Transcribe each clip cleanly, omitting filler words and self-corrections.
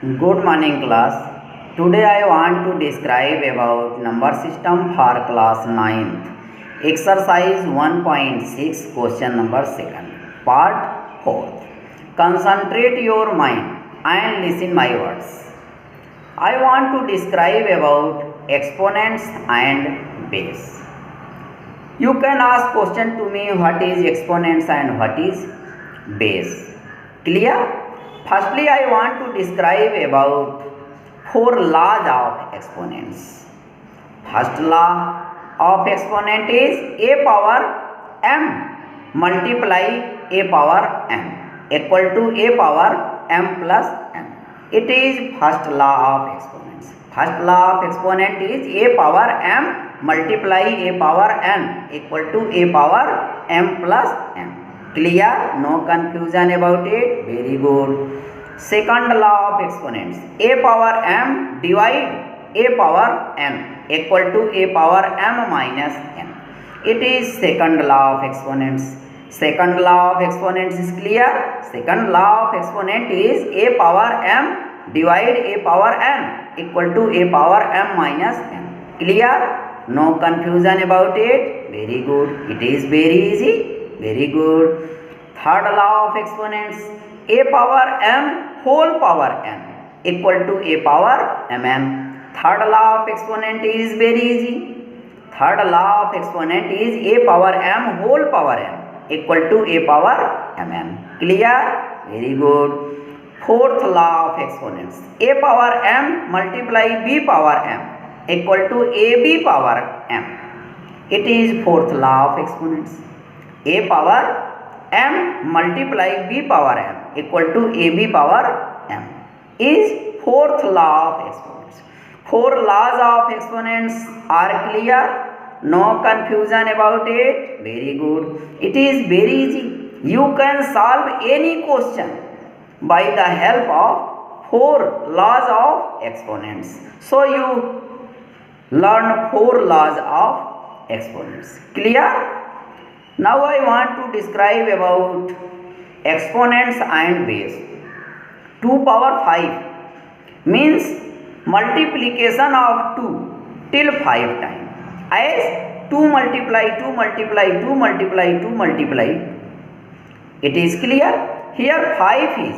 Good morning class. Today I want to describe about number system for class 9th. Exercise 1.6 question number 2nd. Part 4. Concentrate your mind and listen my words. I want to describe about exponents and base. You can ask question to me what is exponents and what is base. Clear? Firstly, I want to describe about four laws of exponents. First law of exponent is a power m multiply a power m equal to a power m plus n. It is first law of exponents. First law of exponent is a power m multiply a power n equal to a power m plus n. Clear? No confusion about it? Very good. Second law of exponents. A power m divide a power n equal to a power m minus n. It is second law of exponents. Second law of exponents is clear. Second law of exponent is a power m divide a power n equal to a power m minus n. Clear? No confusion about it? Very good. It is very easy. Very good. Third law of exponents. A power m whole power n equal to a power mn. Third law of exponent is very easy. Third law of exponent is a power m whole power n equal to a power mn. Clear? Very good. Fourth law of exponents. A power m multiply b power m equal to ab power m. It is fourth law of exponents. A power m multiply b power m equal to ab power m is fourth law of exponents. Four laws of exponents are clear. No confusion about it. Very good. It is very easy. You can solve any question by the help of four laws of exponents. So you learn four laws of exponents. Clear? Now I want to describe about exponents and base. 2 power 5 means multiplication of 2 till 5 times. As 2 multiply 2 multiply 2 multiply 2 multiply. It is clear? Here 5 is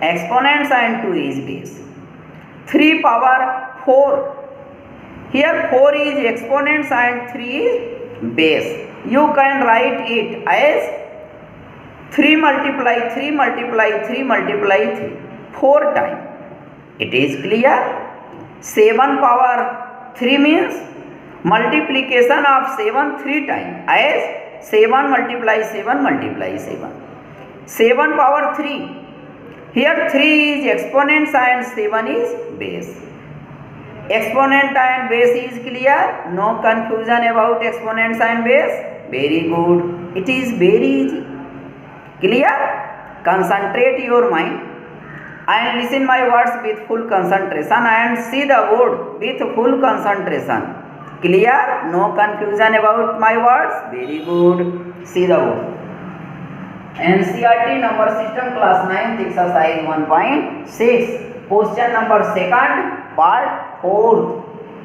exponents and 2 is base. 3 power 4. Here 4 is exponents and 3 is base. You can write it as 3 multiply 3 multiply 3 multiply 3 4 times. It is clear? 7 power 3 means multiplication of 7 3 times as 7 multiply 7 multiply 7. 7 power 3. Here 3 is exponents and 7 is base. Exponent and base is clear. No confusion about exponents and base. Very good. It is very easy. Clear? Concentrate your mind and listen my words with full concentration and see the word with full concentration. Clear? No confusion about my words. Very good. See the word. NCERT number system class 9 exercise 1.6 question number 2nd part 4th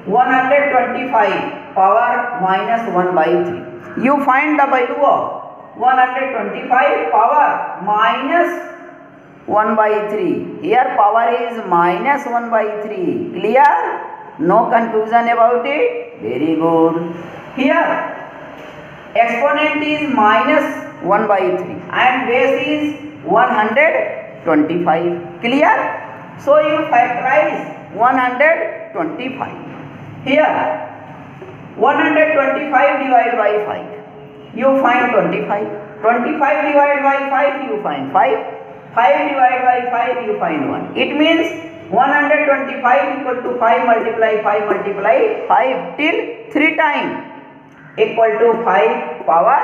125 power minus 1 by 3. You find the value of 125 power minus 1 by 3. Here power is minus 1 by 3. Clear? No confusion about it? Very good. Here exponent is minus 1 by 3 and base is 125. Clear? So you factorize 125. Here 125 divided by 5. You find 25. 25 divided by 5 you find 5. 5 divided by 5 you find 1. It means 125 equal to 5 multiply 5 multiply 5 till 3 times equal to 5 power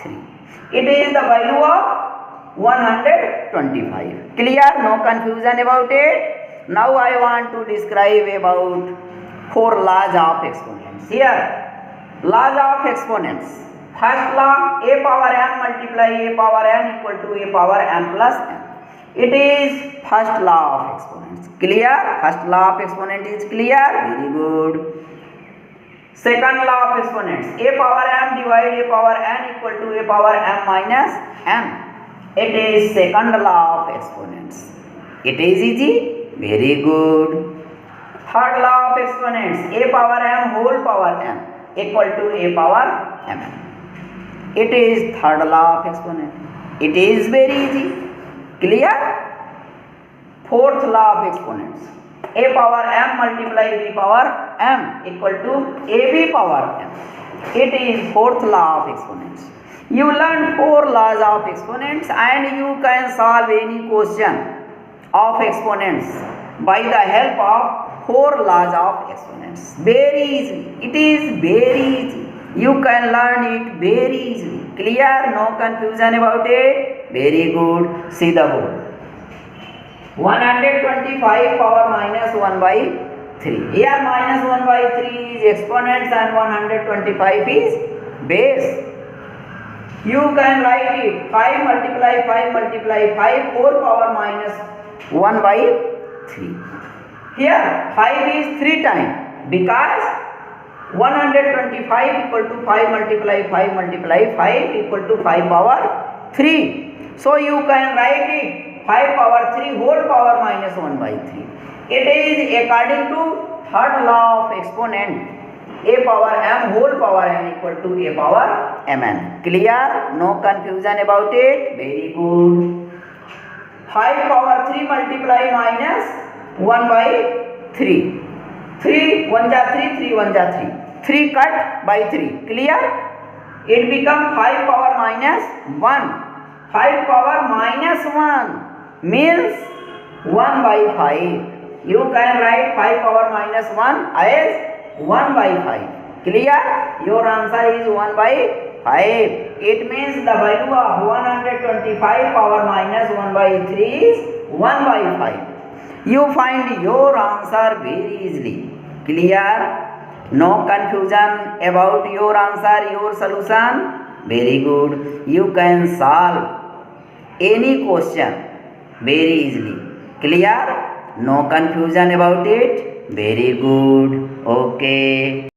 3. It is the value of 125. Clear? No confusion about it. Now I want to describe about 4 laws of exponents. Here laws of exponents. First law, a power m multiply a power n equal to a power m plus n. It is first law of exponents. exponents. Clear? First law of exponent is clear. Very good. Second law of exponents. A power m divide a power n equal to a power m minus n. It is second law of exponents. It is easy. Very good. Third law of exponents. A power m whole power n equal to a power mn. It is third law of exponent. It is very easy. Clear? Fourth law of exponents. A power m multiply b power m equal to ab power m. It is fourth law of exponents. You learn four laws of exponents and you can solve any question of exponents by the help of four laws of exponents. Very easy. It is very easy. You can learn it very easily. Clear? No confusion about it? Very good. See the whole. 125 power minus 1 by 3. Here minus 1 by 3 is exponents and 125 is base. You can write it 5 multiply 5 multiply 5 4 power minus 1 by 3. Here 5 is 3 times because 125 equal to 5 multiply 5 multiply 5 equal to 5 power 3. So you can write it 5 power 3 whole power minus 1 by 3. It is according to third law of exponent. A power m whole power n equal to a power mn. Clear? No confusion about it? Very good. 5 power 3 multiply minus 1 by 3. 3 1 ja 3 3 1 ja 3. 3 cut by 3. Clear? It become 5 power minus 1. 5 power minus 1 means 1 by 5. You can write 5 power minus 1 as 1 by 5. Clear? Your answer is 1 by 5. It means the value of 125 power minus 1 by 3 is 1 by 5. You find your answer very easily. Clear? No confusion about your answer, your solution? Very good. You can solve any question very easily. Clear? No confusion about it? Very good. Okay.